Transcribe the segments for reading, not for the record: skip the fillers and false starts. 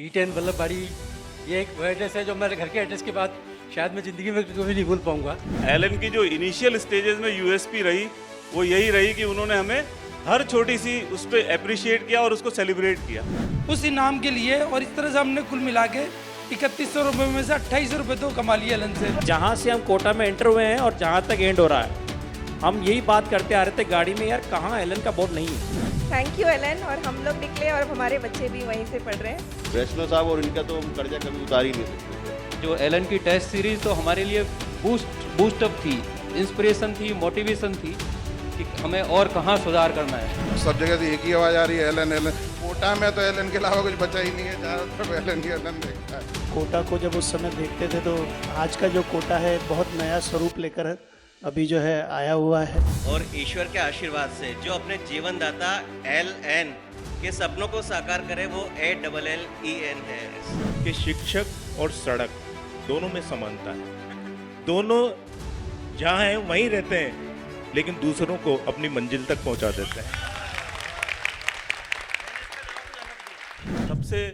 E10 वल्लभबाड़ी, ये एक वो एड्रेस है जो मेरे घर के एड्रेस के बाद शायद मैं ज़िंदगी में कभी नहीं भूल पाऊंगा। एलन की जो इनिशियल स्टेजेस में यूएसपी रही वो यही रही कि उन्होंने हमें हर छोटी सी उस पर अप्रिशिएट किया और उसको सेलिब्रेट किया। उस इनाम के लिए और इस तरह से हमने कुल मिला के 3100 रुपये में से 2800 रुपये तो कमा लिए एलन से। जहाँ से हम कोटा में एंटर हुए हैं और जहाँ तक एंड हो रहा है, हम यही बात करते आ रहे थे गाड़ी में, यार कहाँ एलन का बोर्ड नहीं है। Thank you Elon. और हम लोग निकले और हमारे बच्चे भी वहीं से पढ़ रहे हैं। वैष्णव साहब और इनका तो हम कर्जा कभी उतार ही नहीं सकते। जो एलन की टेस्ट सीरीज तो हमारे लिए बूस्ट अप थी, इंस्पिरेशन थी, मोटिवेशन थी कि हमें और कहाँ सुधार करना है। सब जगह से एक ही आवाज आ रही है, एलन एलन। कोटा में तो एलन के अलावा कुछ बचा ही नहीं है, ज़्यादातर एलन ही एलन देखता है। कोटा को जब उस समय देखते थे तो आज का जो कोटा है बहुत नया स्वरूप लेकर अभी जो है आया हुआ है। और ईश्वर के आशीर्वाद से जो अपने जीवन दाता LN के सपनों को साकार करे वो ALLEN है। कि शिक्षक और सड़क दोनों में समानता है। दोनों जहाँ हैं वहीं रहते हैं, लेकिन दूसरों को अपनी मंजिल तक पहुंचा देते हैं। सबसे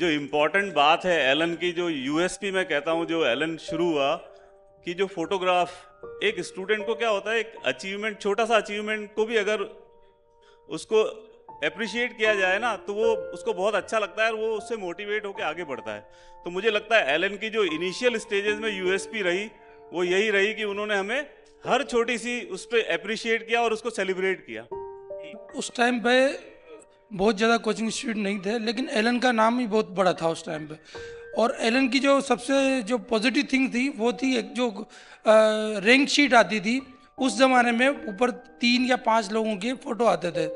जो इम्पोर्टेंट बात है एलन की, जो यूएसपी मैं कहता हूँ, जो एलन शुरू हुआ कि जो फोटोग्राफ एक स्टूडेंट को क्या होता है, एक अचीवमेंट, छोटा सा अचीवमेंट को भी अगर उसको अप्रिशिएट किया जाए ना तो वो उसको बहुत अच्छा लगता है और वो उससे मोटिवेट होकर आगे बढ़ता है। तो मुझे लगता है एलन की जो इनिशियल स्टेजेस में यूएसपी रही वो यही रही कि उन्होंने हमें हर छोटी सी उस पर अप्रिशिएट किया और उसको सेलिब्रेट किया। उस टाइम पे बहुत ज़्यादा कोचिंग इंस्टीट्यूट नहीं थे, लेकिन एलन का नाम ही बहुत बड़ा था उस टाइम पे। और एलन की जो सबसे जो पॉजिटिव थिंग थी वो थी एक जो रैंक शीट आती थी उस ज़माने में, ऊपर 3 या 5 लोगों के फ़ोटो आते थे।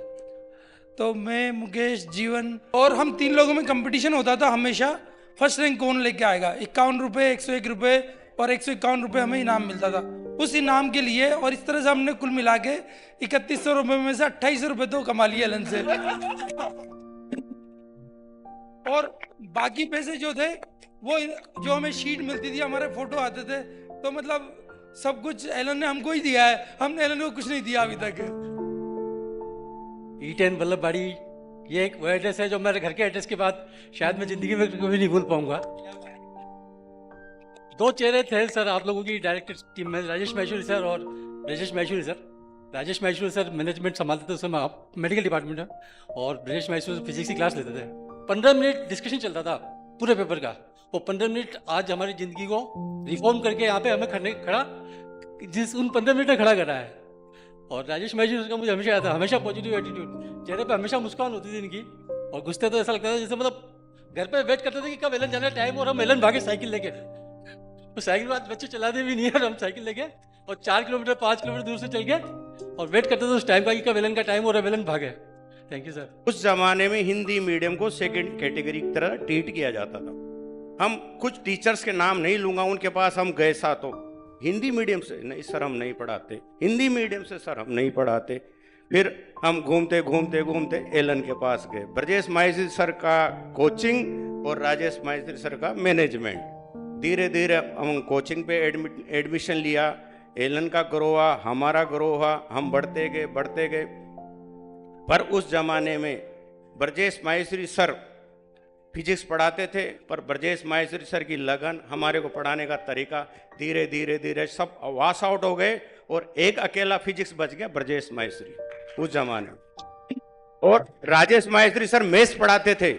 तो मैं, मुकेश, जीवन और हम 3 लोगों में कंपटीशन होता था हमेशा, फर्स्ट रैंक कौन लेके आएगा। 51 रुपये, 101 रुपये और 151 रुपये हमें इनाम मिलता था। उस इनाम के लिए और इस तरह से हमने कुल मिला के 3100 रुपये में से 2800 रुपये तो कमा लिए एलन से। और बाकी पैसे जो थे वो जो हमें शीट मिलती थी, हमारे फोटो आते थे, तो मतलब सब कुछ एलन ने हमको ही दिया है, हमने एलन को कुछ नहीं दिया अभी तक। E10 वल्लभबाड़ी, ये एक वो एड्रेस है जो मेरे घर के एड्रेस के बाद शायद मैं ज़िंदगी में कभी नहीं भूल पाऊंगा। 2 चेहरे थे सर आप लोगों की डायरेक्टर टीम में, राजेश महेश्वरी सर और Brajesh Maheshwari sir. Rajesh Maheshwari sir management संभालते थे उस समय, आप मेडिकल डिपार्टमेंट में, और ब्रजेश महेश्वरी फिजिक्स की क्लास लेते थे। 15 मिनट डिस्कशन चलता था पूरे पेपर का। वो 15 मिनट आज हमारी ज़िंदगी को रिफॉर्म करके यहाँ पे हमें खड़ा जिस उन 15 मिनट में खड़ा करा है। और राजेश महेश्वरी का मुझे हमेशा याद था, हमेशा पॉजिटिव एटीट्यूड, चेहरे पे हमेशा मुस्कान होती थी इनकी। और घुसते तो ऐसा लगता था जैसे मतलब घर पे वेट करते थे कि कब एलन जाने का टाइम, और हम एलन भागे साइकिल लेके। तो साइकिल बाद बच्चे चलाते भी नहीं है और हम साइकिल लेके और 4 किलोमीटर 5 किलोमीटर दूर से चल गए और वेट करते थे उस टाइम का कि कब एलन का टाइम और एलन भागे। Thank you sir. उस जमाने में हिंदी मीडियम को सेकंड कैटेगरी की तरह ट्रीट किया जाता था। हम कुछ टीचर्स के नाम नहीं लूंगा, उनके पास हम गए सा तो हिंदी मीडियम से नहीं सर हम नहीं पढ़ाते, हिंदी मीडियम से सर हम नहीं पढ़ाते। फिर हम घूमते घूमते घूमते एलन के पास गए। ब्रजेश माहेश्वरी सर का कोचिंग और राजेश माहेश्वरी सर का मैनेजमेंट। धीरे धीरे हम कोचिंग पे एडमिशन लिया, एलन का ग्रो हुआ, हमारा ग्रो हुआ, हम बढ़ते गए। पर उस जमाने में ब्रजेश माहेश्वरी सर फिजिक्स पढ़ाते थे, पर ब्रजेश माहेश्वरी सर की लगन, हमारे को पढ़ाने का तरीका, धीरे धीरे सब वॉश आउट हो गए और एक अकेला फिजिक्स बच गया, ब्रजेश माहेश्वरी उस जमाने में। और राजेश माहेश्वरी सर मैथ्स पढ़ाते थे,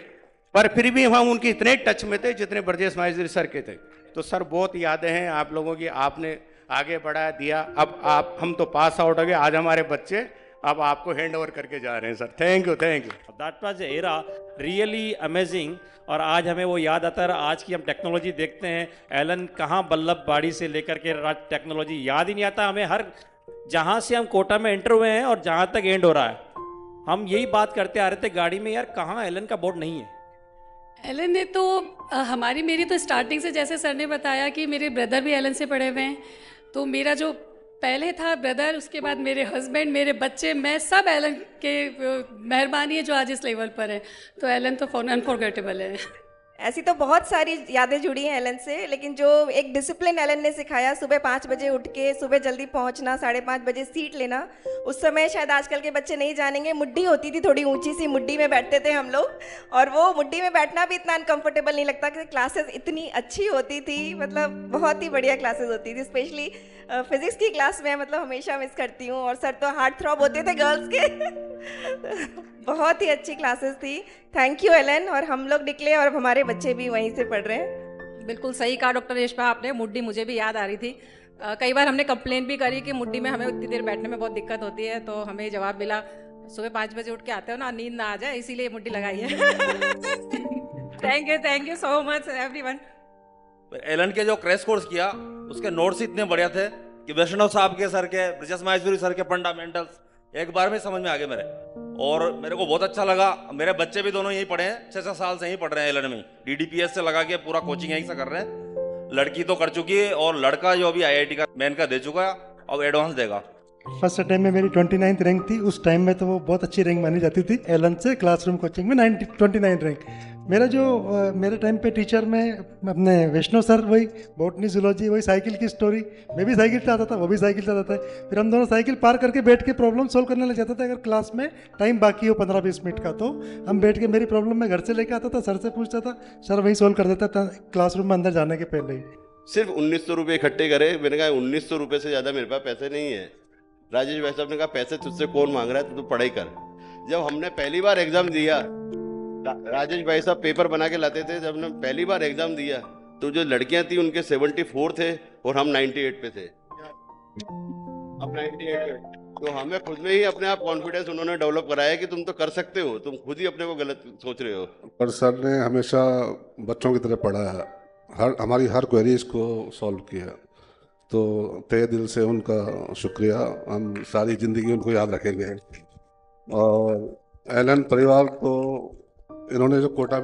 पर फिर भी हम उनकी इतने टच में थे जितने ब्रजेश माहेश्वरी सर के थे। तो सर बहुत यादें हैं आप लोगों की, आपने आगे बढ़ा दिया। अब हम तो पास आउट हो गए, आज हमारे बच्चे अब आपको हैंड ओवर करके जा रहे हैं sir. Thank you. That was era really amazing. और आज हमें वो याद आता है, आज की हम टेक्नोलॉजी देखते हैं, एलन कहाँ वल्लभबाड़ी से लेकर के टेक्नोलॉजी याद ही नहीं आता हमें। हर जहाँ से हम कोटा में एंटर हुए हैं और जहाँ तक एंड हो रहा है, हम यही बात करते आ रहे थे गाड़ी में, यार कहाँ एलन का बोर्ड नहीं है। एलन ने तो मेरी तो स्टार्टिंग से, जैसे सर ने बताया कि मेरे ब्रदर भी एलन से पढ़े हुए हैं, तो मेरा जो पहले था ब्रदर, उसके बाद मेरे हस्बैंड, मेरे बच्चे, मैं सब एलन के मेहरबानी है जो आज इस लेवल पर है। तो एलन तो अनफॉरगेटेबल है। ऐसी तो बहुत सारी यादें जुड़ी हैं एलन से, लेकिन जो एक डिसिप्लिन एलन ने सिखाया, सुबह 5 बजे उठ के सुबह जल्दी पहुंचना, 5:30 बजे सीट लेना। उस समय शायद आजकल के बच्चे नहीं जानेंगे, मुड्डी होती थी, थोड़ी ऊंची सी मुड्डी में बैठते थे हम लोग, और वो मुड्डी में बैठना भी इतना अनकंफर्टेबल नहीं लगता कि क्लासेस इतनी अच्छी होती थी, मतलब बहुत ही बढ़िया क्लासेस होती थी। स्पेशली फिजिक्स की क्लास में मतलब हमेशा मिस करती हूँ, और सर तो हार्ट थ्रॉब होते थे गर्ल्स के बहुत ही अच्छी क्लासेस थी। थैंक यू एलन, और हम लोग निकले और हमारे बच्चे भी वहीं से पढ़ रहे हैं। बिल्कुल सही कहा डॉक्टर रेशमा आपने, मुड्डी मुझे भी याद आ रही थी। कई बार हमने कंप्लेन भी करी कि मुड्डी में हमें उतनी देर बैठने में बहुत दिक्कत होती है, तो हमें जवाब मिला सुबह 5 बजे उठ के आते हो ना, नींद ना आ जाए, इसीलिए मुड्डी लगाई है। Thank you so much everyone. Elon के जो क्रैश कोर्स किया उसके नोट्स इतने बढ़िया थे कि वैष्णव साहब के सर के, ब्रिजेश माहेश्वरी सर के फंडामेंटल्स एक बार में समझ में आ गए मेरे, और मेरे को बहुत अच्छा लगा। मेरे बच्चे भी दोनों यहीं पढ़े हैं, 6 साल से यहीं पढ़ रहे हैं एलन में, DDPS से लगा के पूरा कोचिंग यहीं से कर रहे हैं। लड़की तो कर चुकी है, और लड़का जो अभी IIT का मेन का दे चुका है, अब एडवांस देगा। फर्स्ट टाइम में मेरी 29th रैंक थी, उस टाइम में तो वो बहुत अच्छी रैंक मानी जाती थी। एलन से क्लासरूम कोचिंग में 29 रैंक। मेरा जो मेरे टाइम पे टीचर में अपने वैष्णव सर, वही बॉटनी जूलॉजी, वही साइकिल की स्टोरी, मैं भी साइकिल चलाता था, वो भी साइकिल चलाता था। फिर हम दोनों साइकिल पार करके बैठ के प्रॉब्लम सोल्व करने लग जाते थे। अगर क्लास में टाइम बाकी हो 15-20 मिनट का, तो हम बैठ के मेरी प्रॉब्लम मैं घर से लेके आता था, सर से पूछता था, सर वही सोल्व कर देता था क्लासरूम में अंदर जाने के पहले ही। सिर्फ 1900 रुपये इकट्ठे करे। मैंने कहा 1900 रुपये से ज़्यादा मेरे पास पैसे नहीं है। राजेश भाई साहब ने कहा पैसे तुझसे कौन मांग रहा है, तू पढ़ाई कर। जब हमने पहली बार एग्जाम दिया, राजेश भाई साहब पेपर बना के लाते थे, जब हमने पहली बार एग्जाम दिया तो जो लड़कियां थी उनके 74 थे और हम 98 पे थे। अब 98 पे, तो हमें खुद में ही अपने आप कॉन्फिडेंस उन्होंने डेवलप कराया कि तुम तो कर सकते हो, तुम खुद ही अपने को गलत सोच रहे हो। पर सर ने हमेशा बच्चों की तरह पढ़ा है, हमारी हर क्वेरीज को सॉल्व किया, तो तहे दिल से उनका शुक्रिया। हम सारी ज़िंदगी उनको याद रखेंगे। और एलन परिवार को इन्होंने जो कोटा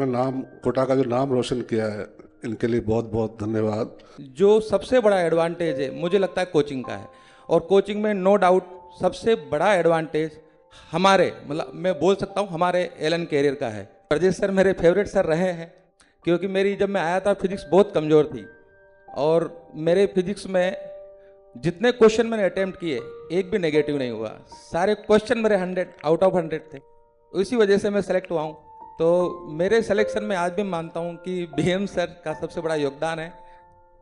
का जो नाम रोशन किया है, इनके लिए बहुत बहुत धन्यवाद। जो सबसे बड़ा एडवांटेज है मुझे लगता है कोचिंग का है, और कोचिंग में नो डाउट सबसे बड़ा एडवांटेज हमारे, मतलब मैं बोल सकता हूँ हमारे एलन कैरियर का है। ब्रजेश सर मेरे फेवरेट सर रहे हैं, क्योंकि मेरी जब मैं आया था फिजिक्स बहुत कमज़ोर थी, और मेरे फिजिक्स में जितने क्वेश्चन मैंने अटेम्प्ट किए एक भी नेगेटिव नहीं हुआ, सारे क्वेश्चन मेरे 100 आउट ऑफ 100 थे। इसी वजह से मैं सेलेक्ट हुआ हूँ। तो मेरे सिलेक्शन में आज भी मानता हूँ कि BM सर का सबसे बड़ा योगदान है।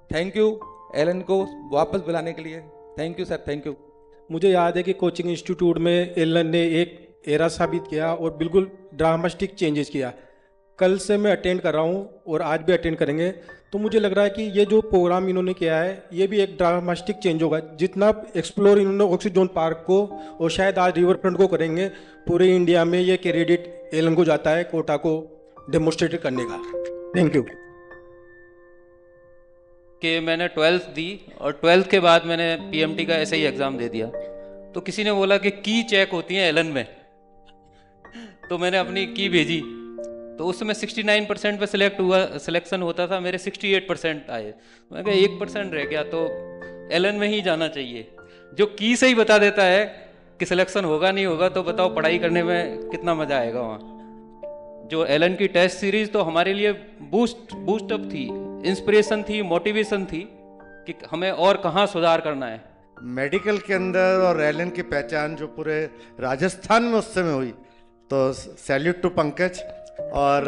थैंक यू एलन को वापस बुलाने के लिए, thank you sir, thank you. मुझे याद है कि कोचिंग इंस्टीट्यूट में एलन ने एक एरा साबित किया और बिल्कुल ड्रामेटिक चेंजेस किया। कल से मैं अटेंड कर रहा हूँ और आज भी अटेंड करेंगे, तो मुझे लग रहा है कि ये जो प्रोग्राम इन्होंने किया है ये भी एक ड्रामेटिक चेंज होगा। जितना एक्सप्लोर इन्होंने ऑक्सीजन पार्क को और शायद आज रिवर फ्रंट को करेंगे, पूरे इंडिया में ये क्रेडिट एलन को जाता है कोटा को डेमोन्स्ट्रेट करने का। Thank you. कि मैंने 12th दी, और 12th के बाद मैंने PMT का ऐसे ही एग्ज़ाम दे दिया, तो किसी ने बोला कि की चेक होती है एलन में, तो मैंने अपनी की भेजी, तो उस समय 69% पे सिलेक्शन होता था, मेरे 68% आए। मैं कहा 1% रह गया, तो एलन में ही जाना चाहिए। जो की से ही बता देता है कि सिलेक्शन होगा नहीं होगा, तो बताओ पढ़ाई करने में कितना मज़ा आएगा वहाँ। जो एलन की टेस्ट सीरीज तो हमारे लिए बूस्ट अप थी, इंस्पिरेशन थी, मोटिवेशन थी कि हमें और कहाँ सुधार करना है। मेडिकल के अंदर और एलन की पहचान जो पूरे राजस्थान में उस समय हुई, तो सैल्यूट टू पंकज, और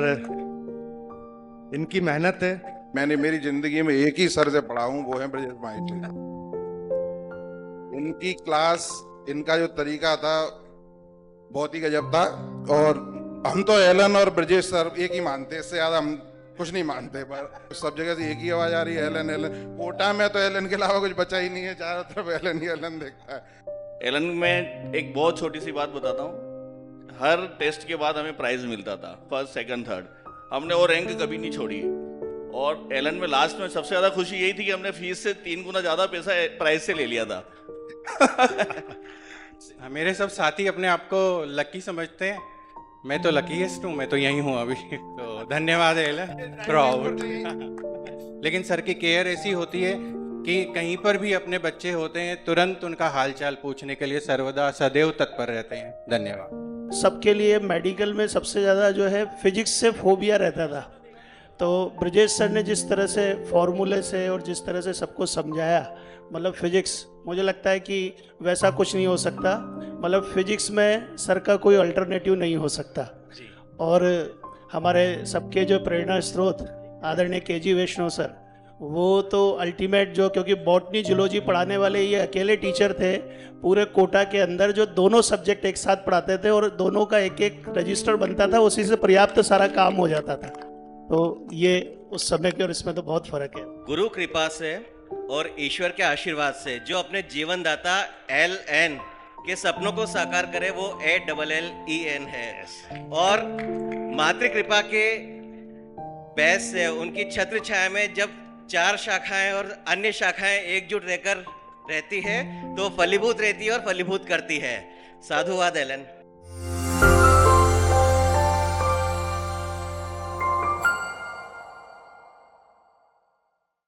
इनकी मेहनत है। मैंने मेरी जिंदगी में एक ही सर से पढ़ा हूँ, वो है ब्रजेश माहेश्वरी। इनकी क्लास, इनका जो तरीका था बहुत ही गजब था, और हम तो एलन और ब्रजेश सर एक ही मानते, इससे ज़्यादा हम कुछ नहीं मानते, पर सब जगह से एक ही आवाज़ आ रही है, एलन एलन। कोटा में तो एलन के अलावा कुछ बचा ही नहीं है, चारों तरफ एलन ही एलन देखता है। एलन में एक बहुत छोटी सी बात बताता हूँ, हर टेस्ट के बाद हमें प्राइज मिलता था, फर्स्ट सेकंड थर्ड, हमने वो रैंक कभी नहीं छोड़ी। और एलन में लास्ट में सबसे ज़्यादा खुशी यही थी कि हमने फीस से 3 गुना ज़्यादा पैसा प्राइज से ले लिया था। मेरे सब साथी अपने आप को लकी समझते हैं, मैं तो लकीएस्ट हूँ, मैं तो यही हूँ अभी। तो धन्यवाद एलन, प्राउड। लेकिन सर की केयर ऐसी होती है कि कहीं पर भी अपने बच्चे होते हैं, तुरंत उनका हालचाल पूछने के लिए सर्वदा सदैव तत्पर रहते हैं। धन्यवाद। सबके लिए मेडिकल में सबसे ज़्यादा जो है फिजिक्स से फोबिया रहता था, तो ब्रजेश सर ने जिस तरह से फॉर्मूले से और जिस तरह से सबको समझाया, मतलब फिजिक्स, मुझे लगता है कि वैसा कुछ नहीं हो सकता। मतलब फिजिक्स में सर का कोई अल्टरनेटिव नहीं हो सकता। और हमारे सबके जो प्रेरणा स्रोत आदरणीय केजी वैष्णव सर, वो तो अल्टीमेट जो, क्योंकि बॉटनी जूलॉजी पढ़ाने वाले ये अकेले टीचर थे पूरे कोटा के अंदर जो दोनों सब्जेक्ट एक साथ पढ़ाते थे और दोनों का एक एक रजिस्टर बनता था, उसी से पर्याप्त सारा काम हो जाता था। तो ये उस समय के और इसमें तो बहुत फर्क है। गुरु कृपा से और ईश्वर के आशीर्वाद से जो अपने जीवन दाता LN के सपनों को साकार करे वो ALLEN है। और मातृ कृपा के बैस से उनकी छत्र छाया में जब 4 शाखाएं और अन्य शाखाएं एकजुट रहकर रहती है तो फलीभूत रहती है और फलीभूत करती है। साधुवाद एलन।